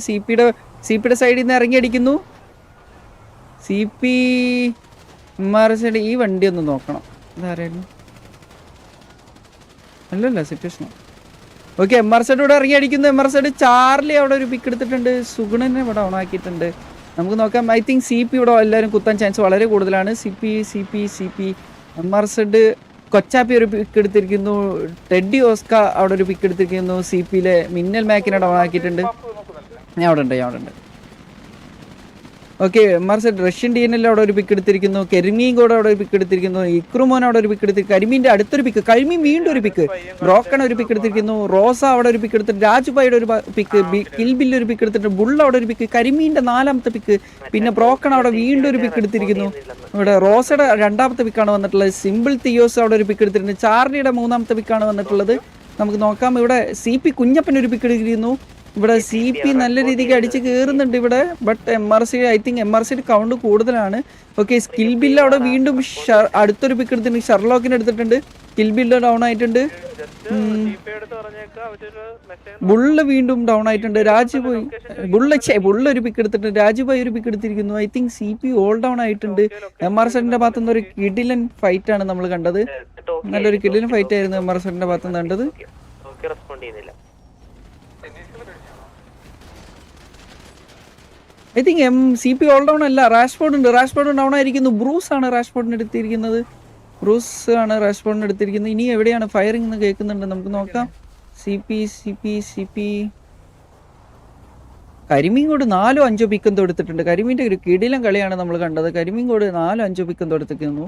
സിപിയുടെ സൈഡിൽ നിന്ന് ഇറങ്ങി അടിക്കുന്നു. സിപി സൈഡ് ഈ വണ്ടി ഒന്ന് നോക്കണം. ഇതാരായിരുന്നു? അല്ലല്ല സിറ്റുവേഷൻ. ഓക്കെ, MR സൈഡ് ഇവിടെ ഇറങ്ങി അടിക്കുന്നു. MR സൈഡ് ചാർലി അവിടെ ഒരു പിക്ക് എടുത്തിട്ടുണ്ട്. സുഗുണനെ ഇവിടെ ഓണാക്കിയിട്ടുണ്ട്. നമുക്ക് നോക്കാം. ഐ തിങ്ക് CP ഇവിടെ എല്ലാവരും കുത്താൻ ചാൻസ് വളരെ കൂടുതലാണ്. CP MR സൈഡ് കൊച്ചാപ്പി ഒരു പിക്ക് എടുത്തിരിക്കുന്നു. ടെഡി ഓസ്ക അവിടെ ഒരു പിക്ക് എടുത്തിരിക്കുന്നു. CPയിലെ മിന്നൽ മാക്കിനെ ഡൗൺ ആക്കിയിട്ടുണ്ട്. ഞാൻ അവിടെ ഉണ്ട്. Okay, MR side Russian DNL അവിടെ ഒരു പിക്ക് എടുത്തിരിക്കുന്നു. കരിമീൻ കൂടെ അവിടെ ഒരു പിക്ക് എടുത്തിരിക്കുന്നു. ഇക്രുമോൻ അവിടെ ഒരു പിക്ക് എടുത്തിരിക്കുന്നു. കരിമീൻ്റെ അടുത്തൊരു പിക്ക്. കരിമീൻ വീണ്ടും ഒരു പിക്ക്. ബ്രോക്കൺ ഒരു പിക്ക് എടുത്തിരിക്കുന്നു. റോസ അവിടെ ഒരു പിക്ക് എടുത്തിട്ട്. രാജുബായുടെ ഒരു പിക്ക്. കിൽബില്ല് ഒരു പിക്ക് എടുത്തിട്ട്. ബുള്ള അവിടെ ഒരു പിക്ക്. കരിമീൻ്റെ 4ാമത്തെ പിക്ക്. പിന്നെ ബ്രോക്കൺ അവിടെ വീണ്ടും ഒരു പിക്ക് എടുത്തിരിക്കുന്നു. ഇവിടെ റോസയുടെ 2ാമത്തെ പിക്കാണ് വന്നിട്ടുള്ളത്. സിമ്പിൾ തിയോസ് അവിടെ ഒരു പിക്ക് എടുത്തിട്ടുണ്ട്. ചാർലിയുടെ 3ാമത്തെ പിക്കാണ് വന്നിട്ടുള്ളത്. നമുക്ക് നോക്കാം. ഇവിടെ CP കുഞ്ഞപ്പൻ ഒരു പിക്ക് എടുത്തിരിക്കുന്നു. ഇവിടെ CP നല്ല രീതിക്ക് അടിച്ച് കയറുന്നുണ്ട് ഇവിടെ. But I think MR side count കൂടുതലാണ്. ഓക്കെ, സ്കിൽ ബില്ല് അവിടെ വീണ്ടും അടുത്തൊരു പിക്ക് എടുത്തിട്ടുണ്ട്. ഷെർലോക്കിന് എടുത്തിട്ടുണ്ട്. സ്കിൽ ബില്ല് ഡൗൺ ആയിട്ടുണ്ട്. ബുള്ള് വീണ്ടും ഡൗൺ ആയിട്ടുണ്ട്. ബുള്ള ഒരു പിക്ക് എടുത്തിട്ടുണ്ട്. രാജുഭായി ഒരു പിക്ക് എടുത്തിരിക്കുന്നു. I think CP all down ആയിട്ടുണ്ട്. MR സൈഡിന്റെ ഭാഗത്തുനിന്ന് ഒരു കിഡിലൻ ഫൈറ്റ് ആണ് നമ്മൾ കണ്ടത്. നല്ലൊരു കിഡിലൻ ഫൈറ്റ് ആയിരുന്നു MR സൈഡിന്റെ ഭാഗത്തുനിന്ന് കണ്ടത്. I think CP all down അല്ല, റാഷ്ഫോർഡ് ഡൗൺ ആയിരിക്കുന്നു. ബ്രൂസ് ആണ് റാഷ്ഫോർഡിന് എടുത്തിരിക്കുന്നത്. ഇനി എവിടെയാണ് ഫയറിംഗ് എന്ന് കേൾക്കുന്നുണ്ട്. നമുക്ക് നോക്കാം. CP കരിമീൻകോട് 4-5 പിക്കെന്തോ എടുത്തിട്ടുണ്ട്. കരിമീൻ്റെ ഒരു കിടിലൻ കളിയാണ് നമ്മൾ കണ്ടത്. കരിമീൻകോട് 4-5 പിക്കെന്തോ എടുത്തിരിക്കുന്നു.